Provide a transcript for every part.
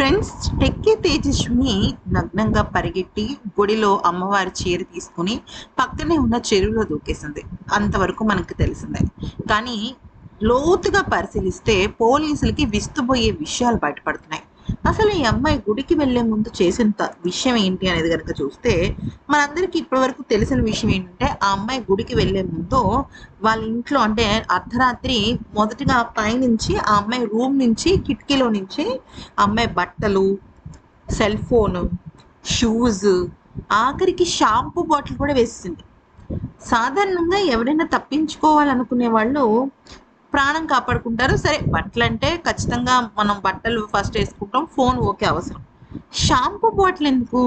Friends, టెక్కి తేజస్విని నగ్నంగా పరిగెట్టి గుడిలో అమ్మవారి చీర తీసుకుని పక్కనే ఉన్న చెరువులో దూకేసింది. అంతవరకు మనకు తెలిసిందే. కానీ లోతుగా పరిశీలిస్తే పోలీసులకి విస్తుపోయే విషయాలు బయటపడుతున్నాయి. అసలు ఈ అమ్మాయి గుడికి వెళ్లే ముందు చేసిన విషయం ఏంటి అనేది కనుక చూస్తే మనందరికీ ఇప్పటివరకు తెలిసిన విషయం ఏంటంటే ఆ అమ్మాయి గుడికి వెళ్లే ముందు వాళ్ళ ఇంట్లో అంటే అర్ధరాత్రి మొదటిగా పైనుంచి ఆ అమ్మాయి రూమ్ నుంచి కిటికీలో నుంచి ఆ అమ్మాయి బట్టలు, సెల్ ఫోను, షూస్, ఆఖరికి షాంపూ బాటిల్ కూడా వేసింది. సాధారణంగా ఎవరైనా తప్పించుకోవాలనుకునే వాళ్ళు ప్రాణం కాపాడుకుంటారు. సరే, బట్టలంటే ఖచ్చితంగా మనం బట్టలు ఫస్ట్ వేసుకుంటాం. ఫోన్ ఓకే అవసరం. షాంపూ బాటిల్ ఎందుకు?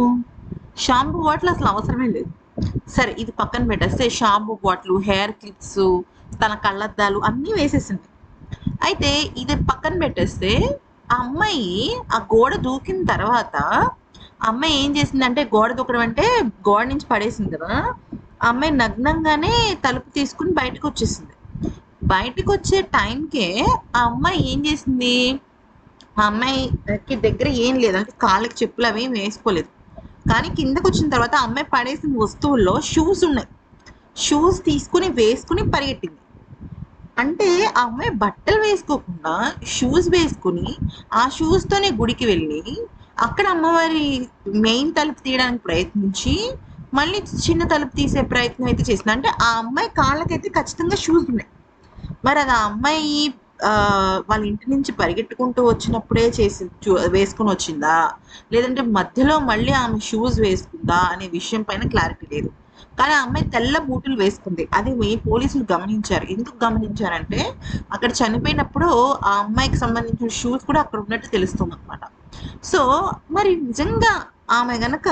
షాంపూ బాటిల్ అసలు అవసరమే లేదు. సరే, ఇది పక్కన పెట్టేస్తే షాంపూ బాటిల్, హెయిర్ క్లిప్స్, తన కళ్ళద్దాలు అన్నీ వేసేసింది. అయితే ఇది పక్కన పెట్టేస్తే ఆ అమ్మాయి ఆ గోడ దూకిన తర్వాత ఆ అమ్మాయి ఏం చేసిందంటే, గోడ దూకడం అంటే గోడ నుంచి పడేసింది కదా, ఆ అమ్మాయి నగ్నంగానే తలుపు తీసుకుని బయటకు వచ్చేసింది. బయటకు వచ్చే టైంకే ఆ అమ్మాయి ఏం చేసింది, ఆ అమ్మాయికి దగ్గర ఏం లేదు, అంటే కాళ్ళకి చెప్పులు అవి వేసుకోలేదు. కానీ కిందకు వచ్చిన తర్వాత ఆ అమ్మాయి పడేసిన వస్తువుల్లో షూస్ ఉన్నాయి. షూస్ తీసుకుని వేసుకుని పరిగెట్టింది. అంటే ఆ అమ్మాయి బట్టలు వేసుకోకుండా షూస్ వేసుకుని ఆ షూస్తోనే గుడికి వెళ్ళి అక్కడ అమ్మవారి మెయిన్ తలుపు తీయడానికి ప్రయత్నించి మళ్ళీ చిన్న తలుపు తీసే ప్రయత్నం అయితే చేసింది. అంటే ఆ అమ్మాయి కాళ్ళకైతే ఖచ్చితంగా షూస్ ఉన్నాయి. మరి అది ఆ అమ్మాయి వాళ్ళ ఇంటి నుంచి పరిగెట్టుకుంటూ వచ్చినప్పుడే వేసుకుని వచ్చిందా, లేదంటే మధ్యలో మళ్ళీ ఆమె షూస్ వేసుకుందా అనే విషయం పైన క్లారిటీ లేదు. కానీ ఆ అమ్మాయి తెల్ల బూటులు వేసుకుంది. అది పోలీసులు గమనించారు. ఎందుకు గమనించారంటే అక్కడ చనిపోయినప్పుడు ఆ అమ్మాయికి సంబంధించిన షూస్ కూడా అక్కడ ఉన్నట్టు తెలుస్తుంది అనమాట. సో మరి నిజంగా ఆమె గనక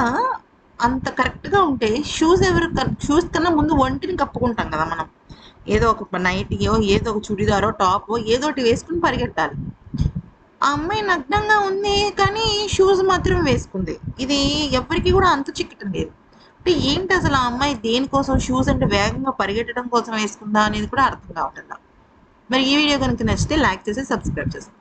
అంత కరెక్ట్గా ఉంటే షూస్ కన్నా ముందు ఒంటిని కప్పుకుంటాం కదా మనం, ఏదో ఒక నైటీయో, ఏదో ఒక చుడిదారో, టాపో ఏదో ఒకటి వేసుకుని పరిగెట్టాలి. ఆ అమ్మాయి నగ్నంగా ఉంది కానీ షూస్ మాత్రం వేసుకుంది. ఇది ఎవరికి కూడా అంతు చిక్కటం లేదు. అంటే ఏంటి అసలు ఆ అమ్మాయి దేనికోసం షూస్ అంటే వేగంగా పరిగెట్టడం కోసం వేసుకుందా అనేది కూడా అర్థం కావట్లేదు. మరి ఈ వీడియో కనుక నచ్చితే లైక్ చేసి సబ్స్క్రైబ్ చేస్తాం.